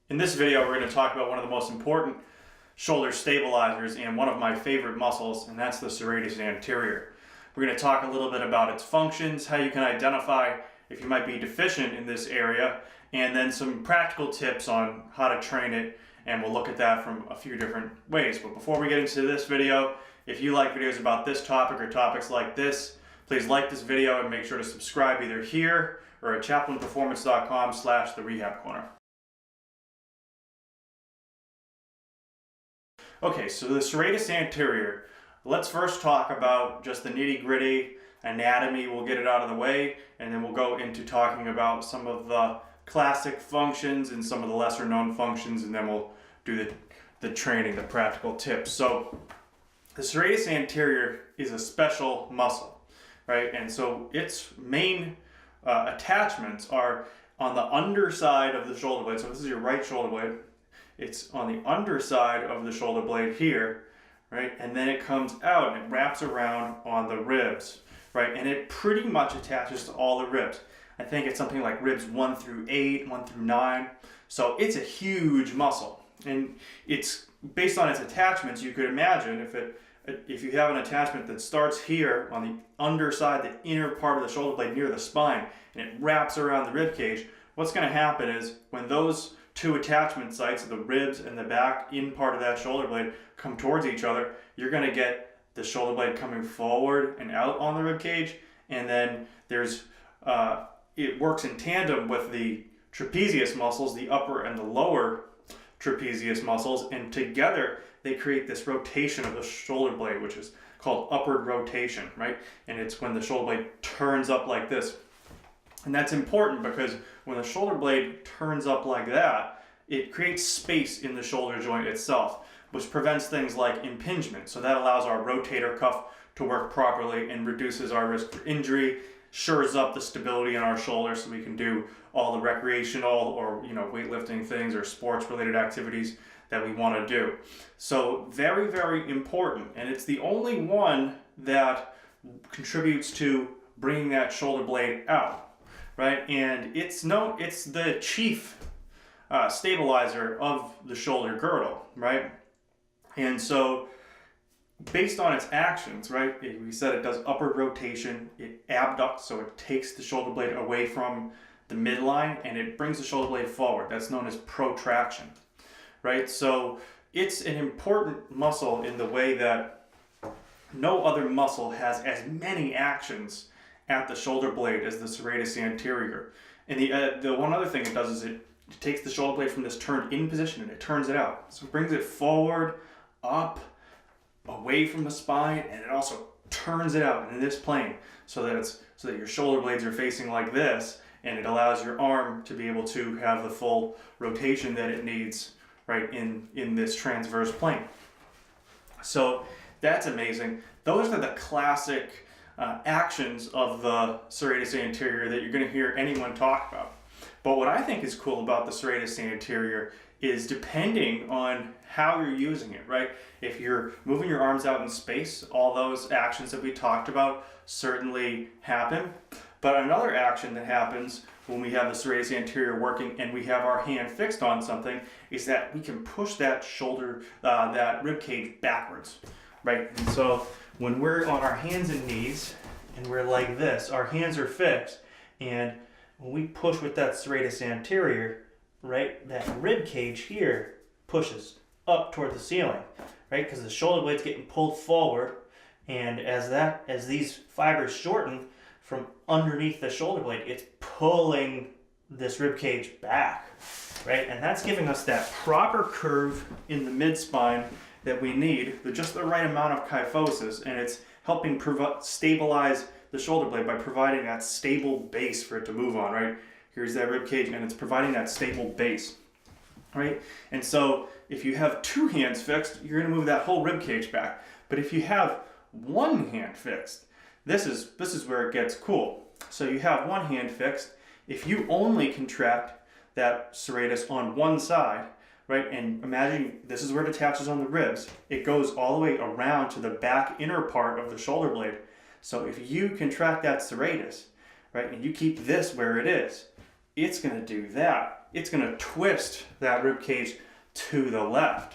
In this video, we're going to talk about one of the most important shoulder stabilizers and one of my favorite muscles, and that's the serratus anterior. We're going to talk a little bit about its functions, how you can identify if you might be deficient in this area, and then some practical tips on how to train it, and we'll look at that from a few different ways. But before we get into this video, if you like videos about this topic or topics like this, please like this video and make sure to subscribe either here or at chaplinperformance.com/therehabcorner. Okay, so the serratus anterior, let's first talk about just the nitty-gritty anatomy. We'll get it out of the way, and then we'll go into talking about some of the classic functions and some of the lesser known functions, and then we'll do the training, the practical tips. So the serratus anterior is a special muscle, right? And so its main attachments are on the underside of the shoulder blade. So this is your right shoulder blade. It's on the underside of the shoulder blade here, right? And then it comes out and it wraps around on the ribs, right? And it pretty much attaches to all the ribs. I think it's something like ribs 1 through 8, 1 through 9. So it's a huge muscle. And it's based on its attachments. You could imagine if you have an attachment that starts here on the underside, the inner part of the shoulder blade near the spine, and it wraps around the rib cage, what's going to happen is when those two attachment sites, the ribs and the back in part of that shoulder blade, come towards each other, you're going to get the shoulder blade coming forward and out on the rib cage, and then there's it works in tandem with the trapezius muscles, the upper and the lower trapezius muscles, and together they create this rotation of the shoulder blade, which is called upward rotation, right? And it's when the shoulder blade turns up like this. And that's important because when the shoulder blade turns up like that, it creates space in the shoulder joint itself, which prevents things like impingement. So that allows our rotator cuff to work properly and reduces our risk for injury, shores up the stability in our shoulder so we can do all the recreational or weightlifting things or sports related activities that we want to do. So very, very important. And it's the only one that contributes to bringing that shoulder blade out. Right, and it's the chief stabilizer of the shoulder girdle, right? And so, based on its actions, right, we said it does upward rotation, it abducts, so it takes the shoulder blade away from the midline, and it brings the shoulder blade forward. That's known as protraction, right? So, it's an important muscle in the way that no other muscle has as many actions at the shoulder blade as the serratus anterior. And the one other thing it does is it takes the shoulder blade from this turned in position and it turns it out. So it brings it forward, up, away from the spine, and it also turns it out in this plane so that your shoulder blades are facing like this, and it allows your arm to be able to have the full rotation that it needs, right, in this transverse plane. So that's amazing. Those are the classic actions of the serratus anterior that you're going to hear anyone talk about. But what I think is cool about the serratus anterior is depending on how you're using it, right? If you're moving your arms out in space, all those actions that we talked about certainly happen. But another action that happens when we have the serratus anterior working and we have our hand fixed on something is that we can push that shoulder, that rib cage backwards, right? And so when we're on our hands and knees and we're like this, our hands are fixed, and when we push with that serratus anterior, right, that rib cage here pushes up toward the ceiling, right, because the shoulder blade's getting pulled forward, and as these fibers shorten from underneath the shoulder blade, it's pulling this rib cage back, right, and that's giving us that proper curve in the mid-spine that we need with just the right amount of kyphosis, and it's helping stabilize the shoulder blade by providing that stable base for it to move on, right? Here's that rib cage, and it's providing that stable base, right? And so if you have two hands fixed, you're going to move that whole rib cage back. But if you have one hand fixed, this is where it gets cool. So you have one hand fixed. If you only contract that serratus on one side, right, and imagine this is where it attaches on the ribs, it goes all the way around to the back inner part of the shoulder blade. So if you contract that serratus, right, and you keep this where it is, it's going to do that. it's going to twist that rib cage to the left,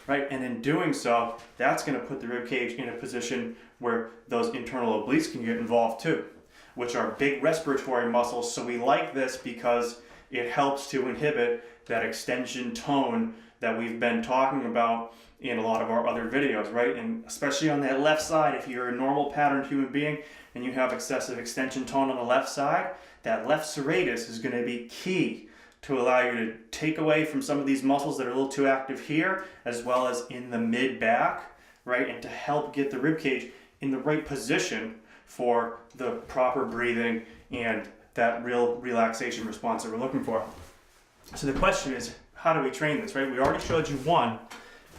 right? And in doing so, that's going to put the rib cage in a position where those internal obliques can get involved too, which are big respiratory muscles. So we like this because it helps to inhibit that extension tone that we've been talking about in a lot of our other videos, right? And especially on that left side, if you're a normal patterned human being and you have excessive extension tone on the left side, that left serratus is going to be key to allow you to take away from some of these muscles that are a little too active here, as well as in the mid back, right? And to help get the rib cage in the right position for the proper breathing and that real relaxation response that we're looking for. So the question is, how do we train this, right? We already showed you one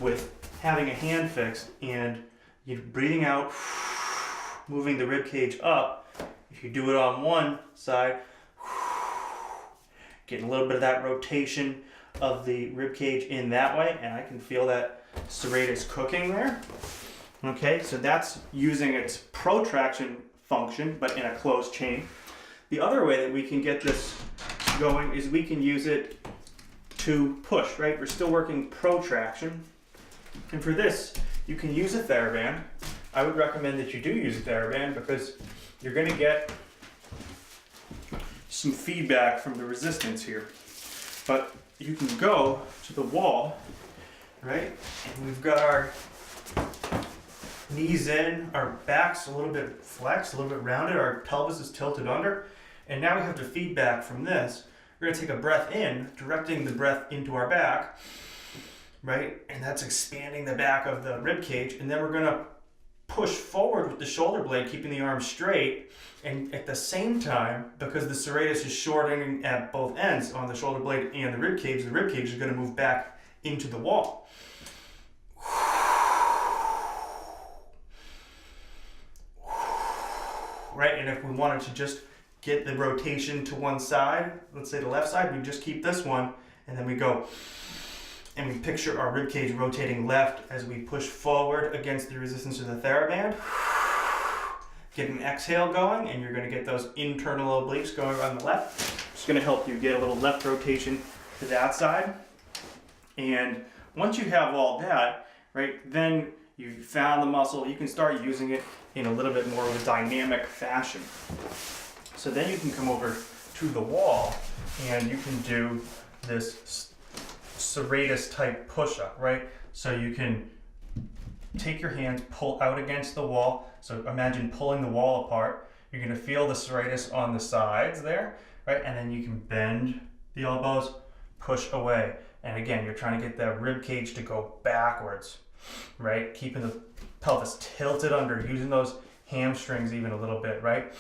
with having a hand fixed and you're breathing out, moving the rib cage up. If you do it on one side, getting a little bit of that rotation of the rib cage in that way, and I can feel that serratus cooking there. Okay, so that's using its protraction function, but in a closed chain. The other way that we can get this going is we can use it to push, right? We're still working protraction. And for this, you can use a TheraBand. I would recommend that you do use a TheraBand because you're going to get some feedback from the resistance here. But you can go to the wall, right? And we've got our knees in, our back's a little bit flexed, a little bit rounded, our pelvis is tilted under. And now we have the feedback from this. We're going to take a breath in, directing the breath into our back, right? And that's expanding the back of the rib cage. And then we're going to push forward with the shoulder blade, keeping the arm straight. And at the same time, because the serratus is shortening at both ends on the shoulder blade and the rib cage is going to move back into the wall. Right? And if we wanted to just get the rotation to one side, let's say the left side, we just keep this one, and then we go and we picture our rib cage rotating left as we push forward against the resistance of the TheraBand. Get an exhale going, and you're going to get those internal obliques going on the left. It's going to help you get a little left rotation to that side. And once you have all that, right, then you've found the muscle, you can start using it in a little bit more of a dynamic fashion. So then you can come over to the wall and you can do this serratus type push-up, right? So you can take your hands, pull out against the wall. So imagine pulling the wall apart. You're going to feel the serratus on the sides there, right? And then you can bend the elbows, push away. And again, you're trying to get that rib cage to go backwards, right? Keeping the pelvis tilted under, using those hamstrings even a little bit, right?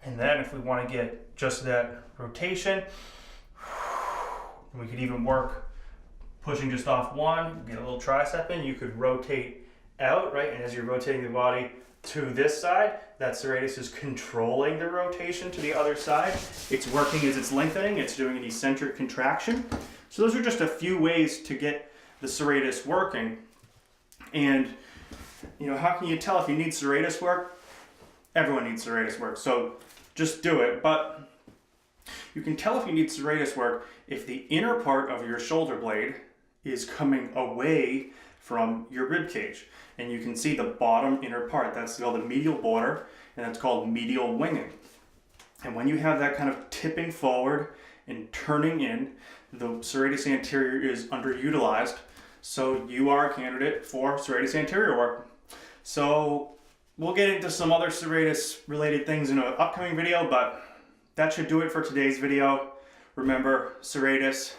And then if we want to get just that rotation, we could even work pushing just off one, get a little tricep in, you could rotate out, right? And as you're rotating the body to this side, that serratus is controlling the rotation to the other side. It's working as it's lengthening, it's doing an eccentric contraction. So those are just a few ways to get the serratus working. And you know, how can you tell if you need serratus work? Everyone needs serratus work, so just do it. But you can tell if you need serratus work if the inner part of your shoulder blade is coming away from your rib cage. And you can see the bottom inner part. That's called the medial border, and that's called medial winging. And when you have that kind of tipping forward and turning in, the serratus anterior is underutilized. So you are a candidate for serratus anterior work. So we'll get into some other serratus related things in an upcoming video, but that should do it for today's video. Remember, serratus,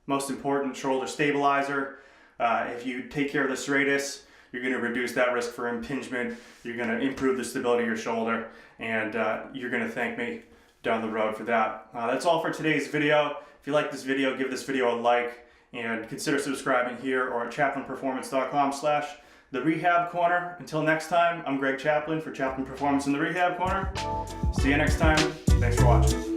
most important shoulder stabilizer. If you take care of the serratus, you're going to reduce that risk for impingement, you're going to improve the stability of your shoulder, and you're going to thank me down the road for that. That's all for today's video. If you like this video, give this video a like, and consider subscribing here or at chaplinperformance.com/The Rehab Corner. Until next time, I'm Greg Chaplin for Chaplin Performance in the Rehab Corner. See you next time. Thanks for watching.